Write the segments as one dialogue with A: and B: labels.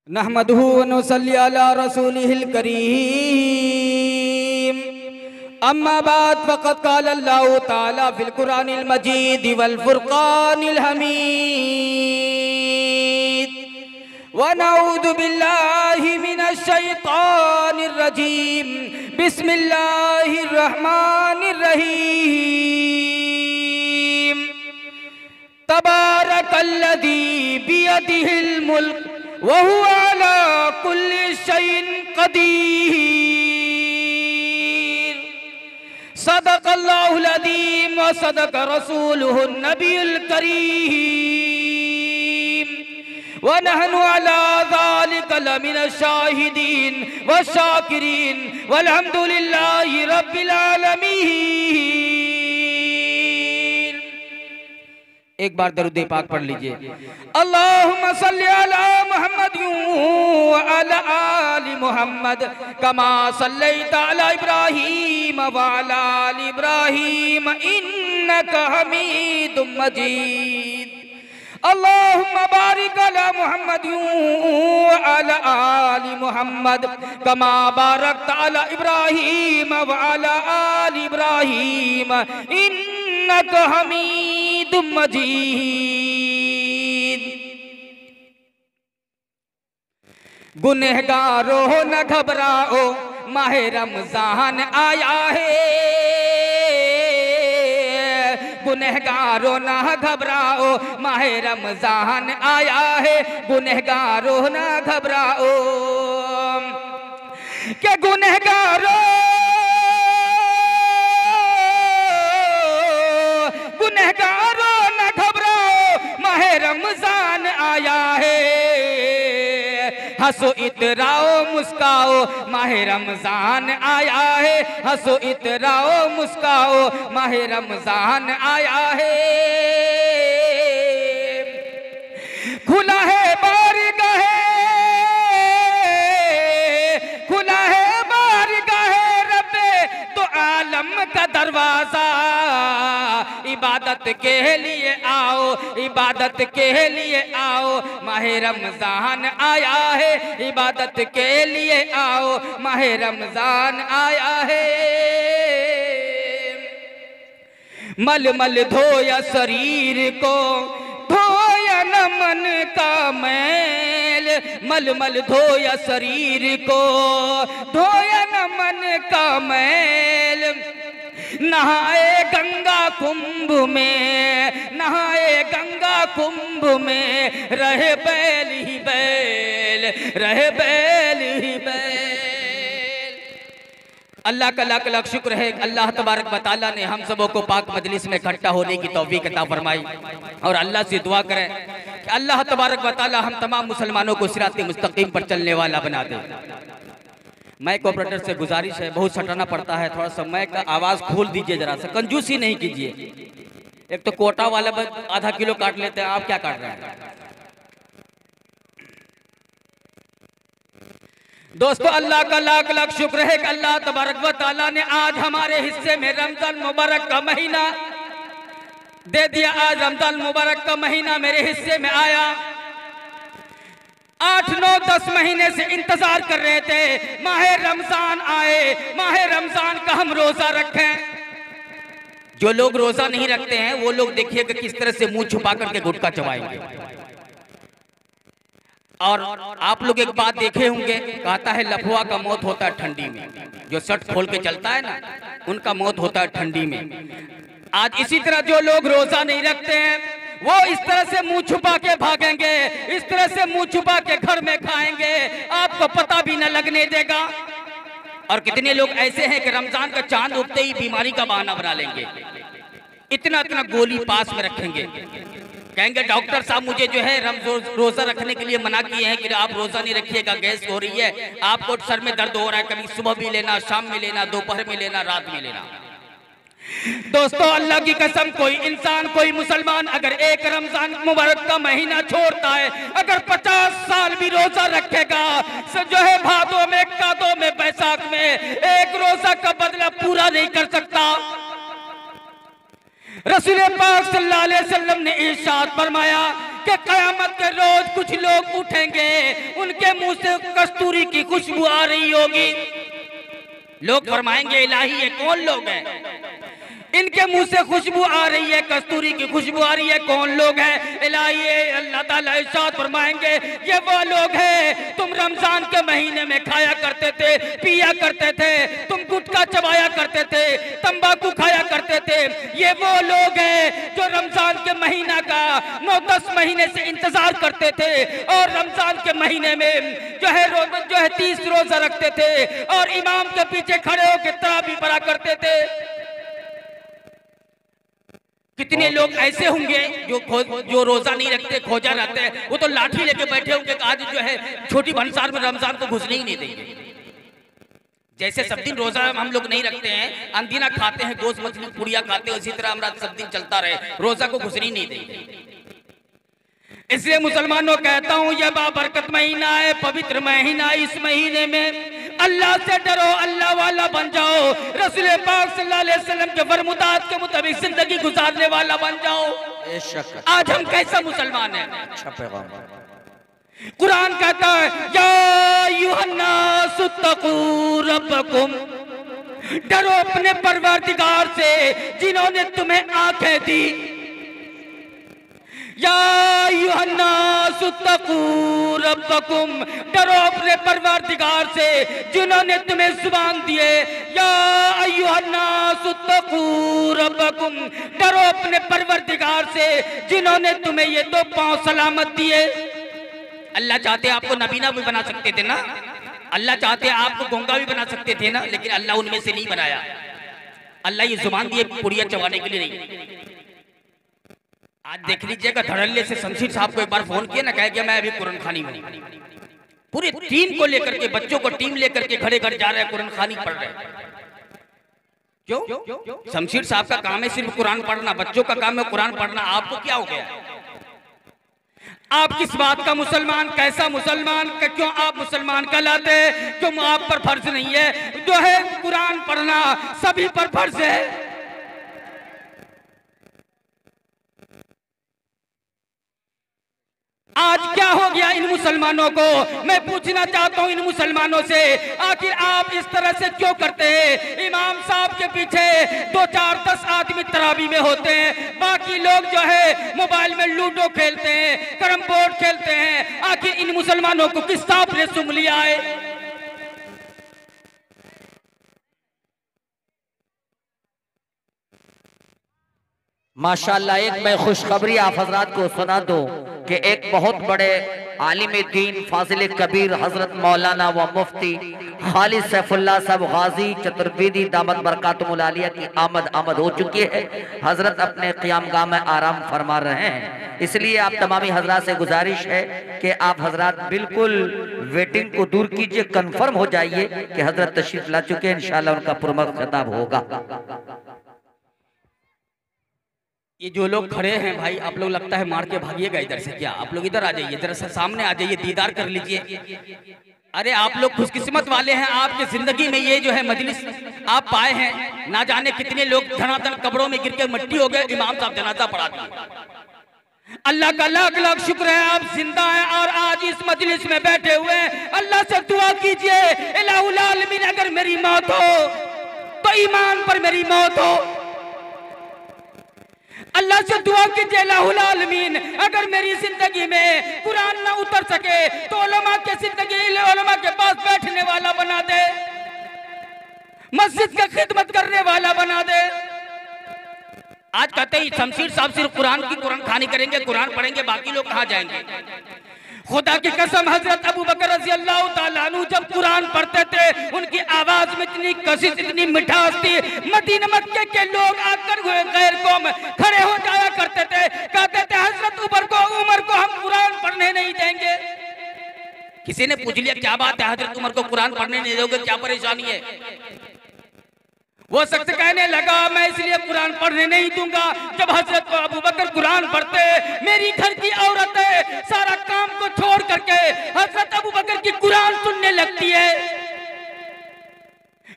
A: नहमदुहु व नुसल्ली अला रसूलिहिल करीम। अम्मा बाद फ़क़द क़ाल अल्लाहु तआला फ़िल कुरानिल मजीद वल फ़ुरक़ानिल हमीद व नऊज़ु बिल्लाहि मिनश शैतानिर रजीम। बिस्मिल्लाहिर रहमानिर रहीम। तबारकल्लज़ी बियदिहिल मुल्क वहुवा अला कुल्लि शैइन क़दीर। सदक़ल्लाहुल अज़ीम व सदक़ रसूलुहुन नबियुल करीम व नहनु अला ज़ालिका लमिनश शाहिदीन व शाकिरीन वल्हम्दुलिल्लाहि रब्बिल आलमीन। एक बार दरूद पाक पढ़ लीजिए। अल्लाहुम्मा सल्ली अला मुहम्मद व अला आलि मुहम्मद कमा सल्लैता अला इब्राहीम व अला आलि इब्राहीम इन्नका हमीदुम मजीद। अल्लाहुम्मा बारिक अला मुहम्मद व अला आलि मुहम्मद कमा बारकता अला इब्राहीम व अला आलि इब्राहीम इन्नका हमीदुम मजीद। गुनहगारों न घबराओ, माहे रमजान आया है। गुनहगारों न घबराओ, माहे रमजान आया है। गुनहगारों न घबराओ के गुनहगारों न घबराओ, माहे रमजान आया है। हंसो इतराओ मुस्काओ, माहे रमजान आया है। हंसो इतराओ मुस्काओ, माहे रमजान आया है। खुला है बारगाहे, खुला है बारगाहे रब्बे तो आलम का दरवाजा। इबादत के लिए आओ, इबादत के लिए आओ, माहे रमजान आया है। इबादत के लिए आओ, माहे रमजान आया है। मल मल धोया शरीर को, धोया न मन का मैल। मल मल धोया शरीर को, धोया न मन का मैल। नहाए गंगा कुंभ में, नहाए गंगा कुंभ में, रहे बैल ही बैल, रहे बैल ही बैल। अल्लाह का लाख लाख शुक्र है, अल्लाह तबारक व तआला ने हम सबों को पाक मजलिस में इकट्ठा होने की तौफीक अता फरमाई। और अल्लाह से दुआ करें कि अल्लाह तबारक व तआला हम तमाम मुसलमानों को सिराते मुस्तकीम पर चलने वाला बना दे। माइक ऑपरेटर से गुजारिश है, बहुत सटाना पड़ता है, थोड़ा सा माइक का आवाज खोल दीजिए, जरा सा कंजूसी नहीं कीजिए। एक तो कोटा वाला बस आधा किलो काट लेते हैं, आप क्या काट रहे हैं? दोस्तों अल्लाह का लाख लाख शुक्र है कि अल्लाह तबारक व तआला ने आज हमारे हिस्से में रमजान मुबारक का महीना दे दिया। आज रमजान मुबारक का महीना मेरे हिस्से में आया। 8, 9, 10 महीने से इंतजार कर रहे थे माहे रमजान आए, माहे रमजान का हम रोजा रखें। जो लोग रोजा नहीं रखते हैं वो लोग देखिएगा किस तरह से मुंह छुपा करके गुटखा चबाएंगे। और आप लोग एक बात देखे होंगे, कहता है लफुआ का मौत होता है ठंडी में। जो शर्ट खोल के चलता है ना, उनका मौत होता है ठंडी में। आज इसी तरह जो लोग रोजा नहीं रखते हैं वो इस तरह से मुंह छुपा के भागेंगे, इस तरह से मुंह छुपा के घर में खाएंगे, आपको पता भी न लगने देगा। और कितने लोग ऐसे हैं कि रमजान का चांद उगते ही बीमारी का बहाना बना लेंगे, इतना इतना गोली पास में रखेंगे, कहेंगे डॉक्टर साहब मुझे जो है रोजा रखने के लिए मना किए हैं कि आप रोजा नहीं रखिएगा, गैस हो रही है, आपको सर में दर्द हो रहा है, कभी सुबह भी लेना, शाम में लेना, दोपहर में लेना, रात में लेना। दोस्तों अल्लाह की कसम, कोई इंसान, कोई मुसलमान अगर एक रमजान मुबारक का महीना छोड़ता है, अगर 50 साल भी रोजा रखेगा, जो है भादों में, कादों में, बैसाख में एक रोजा का बदला पूरा नहीं कर सकता। रसूल पाक सल्लल्लाहु अलैहि वसल्लम ने इरशाद फरमाया कि क़यामत के रोज कुछ लोग उठेंगे, उनके मुंह से कस्तूरी की खुशबू आ रही होगी। लोग फरमाएंगे इलाही ये कौन लोग हैं, इनके मुंह से खुशबू आ रही है, कस्तूरी की खुशबू आ रही है, कौन लोग हैं? इलाही अल्लाह ताला इरशाद फरमाएंगे ये वो लोग हैं तुम रमजान के महीने में खाया करते थे, पिया करते थे, तुम गुटखा चबाया करते थे, तंबाकू खाया करते थे। ये वो लोग हैं जो रमजान के महीना का 9-10 महीने से इंतजार करते थे और रमजान के महीने में जो है 30 रोजा रखते थे और इमाम के पीछे खड़े होकर तरावी पढ़ा करते थे। कितने लोग ऐसे होंगे जो रोजा नहीं रखते, खोजा रहते हैं, वो तो लाठी लेके बैठे होंगे कि आज जो है छोटी भंसार में रमजान को घुसने ही नहीं देंगे। जैसे सब दिन रोजा हम लोग नहीं रखते हैं, अंदीना खाते हैं, गोश्त मछली पुड़िया खाते हैं, उसी तरह हमारा सब दिन चलता रहे, रोजा को घुसने ही नहीं देंगे। इसलिए मुसलमानों कहता हूं यह बाबरकत महीना है, पवित्र महीना। इस महीने में अल्लाह से डरो, अल्लाह वाला बन जाओ, रसूल पाक सल्लल्लाहु अलैहि वसल्लम के फरमुदात के मुताबिक जिंदगी गुजारने वाला बन जाओ। आज हम कैसा मुसलमान हैं? कुरान कहता है या अय्युहन्नासु तक़ू रब्बकुम, डरो अपने परवरदिगार से जिन्होंने तुम्हें आंखें दी। या अय्युहन्नासु तक़ू रब्बकुम, डरो अपने परवरदिगार से जिन्होंने तुम्हें जुबान दिए। या अय्युहन्नासु तक़ू रब्बकुम, डरो अपने परवरदिगार से जिन्होंने तुम्हें ये 2 पांव सलामत दिए। अल्लाह चाहते आपको नबीना भी बना सकते थे ना, अल्लाह चाहते आपको गूंगा भी बना सकते थे ना, लेकिन अल्लाह उनमें से नहीं बनाया। अल्लाह ये जुबान दिए पुड़िया चबाने के लिए नहीं। आज देख लीजिएगा, धड़ल्ले से शमशीर साहब को एक बार फोन किया ना, कह गया मैं अभी कुरान खानी हूं। पूरी टीम को लेकर के, बच्चों को टीम लेकर के घरे घर जा रहे हैं, कुरान खानी पढ़ रहे हैं। क्यों? शमशीर साहब का काम है सिर्फ कुरान पढ़ना, बच्चों का काम है कुरान पढ़ना। आपको क्या हो गया? आप किस बात का मुसलमान, कैसा मुसलमान, क्यों आप मुसलमान कहलाते हैं? क्यों आप पर फर्ज नहीं है? जो है कुरान पढ़ना सभी पर फर्ज है। आज क्या हो गया इन मुसलमानों को? मैं पूछना चाहता हूं इन मुसलमानों से, आखिर आप इस तरह से क्यों करते हैं? इमाम साहब के पीछे 2-4-10 आदमी तरावी में होते हैं, बाकी लोग जो है मोबाइल में लूडो खेलते हैं, कैरम बोर्ड खेलते हैं। आखिर इन मुसलमानों को किस सांप ने सूंघ लिया है?
B: माशाअल्लाह, एक मैं खुशखबरी आप हजरात को सुना दूं कि एक बहुत बड़े आलिम दीन फाजिल कबीर हजरत मौलाना व मुफ्ती खालिद सैफुल्लाह साहब गाजी चतुर्वेदी दामत बरकातुहुल आलिया की आमद हो चुकी है। हजरत अपने क़यामगाह में आराम फरमा रहे हैं, इसलिए आप तमामी हजरात से गुजारिश है कि आप हजरात बिल्कुल वेटिंग को दूर कीजिए, कन्फर्म हो जाइए कि हजरत तशरीफ ला चुके हैं। इंशाअल्लाह उनका पुरमख्त खिताब होगा।
A: ये जो लोग खड़े हैं भाई, आप लोग लगता है मार के भागिएगा इधर से क्या? आप लोग इधर आ जाइए, जरा सा सामने आ जाइए, दीदार कर लीजिए। अरे आप लोग खुशकिस्मत वाले हैं, आपकी जिंदगी में ये जो है मजलिस आप पाए हैं। ना जाने कितने लोग धनाधन कब्रों में गिर के मिट्टी हो गए, इमाम साहब जनाजा पढ़ा दिए। अल्लाह का लाख लाख शुक्र है आप जिंदा हैं और आज इस मजलिस में बैठे हुए हैं। अल्लाह से दुआ कीजिए, इलाहुल आलमीन अगर मेरी मौत हो तो ईमान पर मेरी मौत हो। अल्लाह से दुआ कीजिए, इलाहुल आलमीन अगर मेरी जिंदगी में कुरान ना उतर सके तो उलमा के जिंदगी उलमा के पास बैठने वाला बना दे, मस्जिद का खिदमत करने वाला बना दे। आज कहते हैं शमशीर साहब सिर्फ कुरान खानी करेंगे, कुरान पढ़ेंगे, बाकी लोग कहाँ जाएंगे? खुदा की कसम, हजरत अबू बकर रज़ी अल्लाह ताला अन्हु जब कुरान पढ़ते थे उनकी आवाज में इतनी कशिश, इतनी मिठास थी, मदीना मक्के के लोग आकर हुए गैर कौम खड़े हो जाया करते थे, कहते थे हजरत उमर को हम कुरान पढ़ने नहीं देंगे। किसी ने पूछ लिया क्या बात है, हजरत उमर को कुरान पढ़ने नहीं दोगे, क्या परेशानी है? वो शख्स कहने लगा मैं इसलिए कुरान पढ़ने नहीं दूंगा, जब हजरत अबू बकर कुरान पढ़ते मेरी घर की औरतें सारा काम को छोड़ करके हजरत अबू बकर की कुरान सुनने लगती है।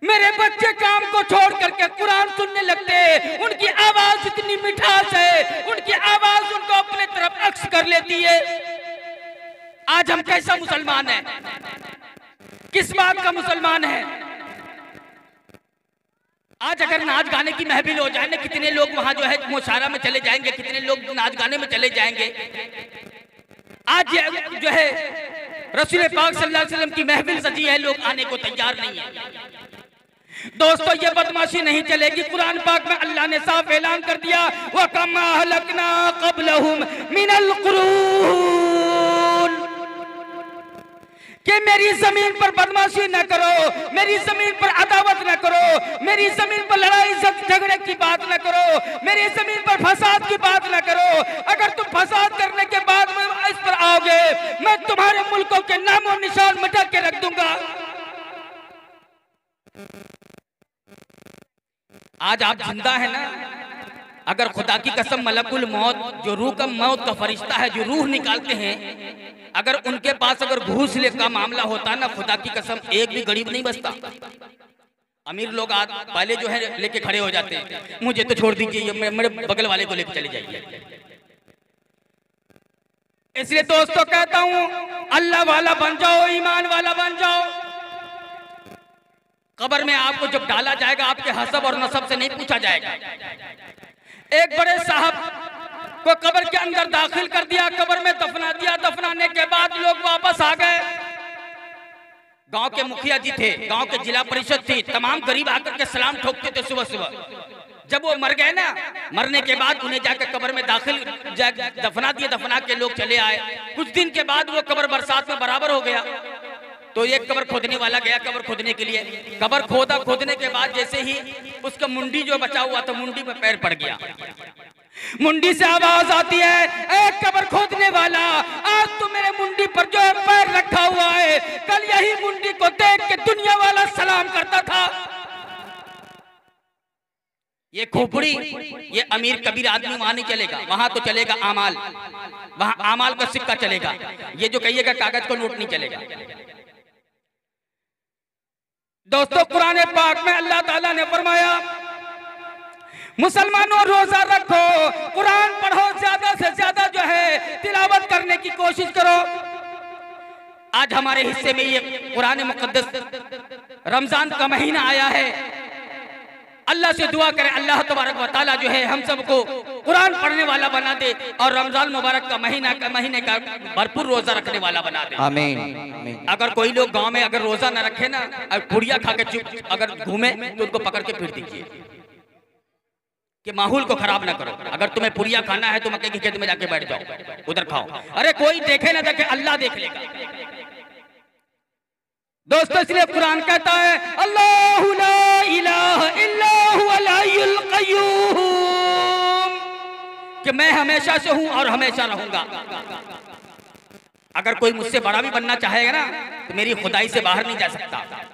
A: मेरे बच्चे काम को छोड़ करके कुरान सुनने लगते हैं। उनकी आवाज इतनी मिठास है, उनकी आवाज उनको अपने तरफ अक्स कर लेती है। आज हम कैसा मुसलमान हैं? किस बात का मुसलमान है? आज अगर नाच गाने की महफिल हो जाए ना, कितने लोग वहां जो है मुशायरा में चले जाएंगे, कितने लोग नाच गाने में चले जाएंगे। आज जो है रसूल पाक सल्लल्लाहु अलैहि वसल्लम की महफिल सजी है, लोग आने को तैयार नहीं है। दोस्तों, ये बदमाशी नहीं चलेगी। कुरान पाक में अल्लाह ने साफ ऐलान कर दिया, व कमा अहलकना क़ब्लहुम मिनल क़ुरून, कि मेरी जमीन पर बदमाशी न करो, मेरी जमीन पर अदावत न करो, मेरी जमीन पर लड़ाई झगड़े की बात न करो, मेरी जमीन पर फसाद की बात न करो। अगर तुम फसाद करने के बाद में इस पर आओगे, मैं तुम्हारे मुल्कों के नामो निशान मिटा के रख दूंगा। आज आप जिंदा है ना, अगर खुदा की कसम मलकुल मौत, जो रूह का मौत का फरिश्ता है, जो रूह निकालते हैं, अगर उनके पास अगर घूस ले का मामला होता ना, खुदा की कसम एक भी गरीब नहीं बचता। अमीर लोग आज पहले जो है लेके खड़े हो जाते हैं, मुझे तो छोड़ दीजिए, मेरे बगल वाले को लेके चले जाइए। इसलिए दोस्तों कहता हूं, अल्लाह वाला बन जाओ, ईमान वाला बन जाओ। कब्र में आपको जब डाला जाएगा, आपके हसब और नसब से नहीं पूछा जाएगा। एक बड़े साहब को कब्र के अंदर दाखिल कर दिया, कब्र में दफना दिया। दफनाने के बाद लोग वापस आ गए। गांव के मुखिया जी थे, गांव के जिला परिषद थी, तमाम गरीब आकर के सलाम ठोकते थे सुबह सुबह। जब वो मर गए ना, मरने के बाद उन्हें जाकर कब्र में दाखिल दफना दिए। दफना के लोग चले आए। कुछ दिन के बाद वो कब्र बरसात में बराबर हो गया। तो एक कब्र खोदने वाला गया कब्र खोदने के लिए। कब्र खोदने के बाद जैसे ही उसका मुंडी जो बचा हुआ था, मुंडी में पैर पड़ गया। मुंडी से आवाज आती है, ए कब्र खोदने वाला, आज तो मेरे मुंडी पर जो है पैर रखा हुआ है, कल यही मुंडी को देख के दुनिया वाला सलाम करता था। ये खोपड़ी, ये अमीर कबीर आदमी वहां नहीं चलेगा, वहां तो चलेगा आमाल, वहां आमाल का सिक्का चलेगा। ये जो कहिएगा कागज को नोट नहीं चलेगा। दोस्तों, कुरान पाक में अल्लाह ताला ने फरमाया, मुसलमानों रोजा रखो, कुरान पढ़ो, ज्यादा से ज्यादा जो है तिलावत करने की कोशिश करो। आज हमारे हिस्से में ये कुरान मुकद्दस रमजान का महीना आया है। अल्लाह से दुआ करें, अल्लाह तबारक व तआला जो है हम सबको कुरान पढ़ने वाला बना दे और रमजान मुबारक का महीने का भरपूर रोजा रखने वाला बना दे।
B: आमीन।
A: अगर कोई लोग गांव में अगर रोजा न रखे ना, पुड़िया खा के चुप अगर घूमे, तो उनको पकड़ के पीट दीजिए कि माहौल को खराब ना करो। अगर तुम्हें पुड़िया खाना है तो मक्के की खेत में जाके बैठ जाओ, उधर खाओ। अरे कोई देखे ना देखे, अल्लाह देख लेगा। दोस्तों, इसलिए कुरान कहता है, अल्लाहु ला इलाहा इल्ला हुवल हय्युल क़य्यूम, कि मैं हमेशा से हूं और हमेशा रहूंगा। अगर कोई मुझसे बड़ा भी बनना चाहेगा ना, तो मेरी खुदाई से बाहर नहीं जा सकता।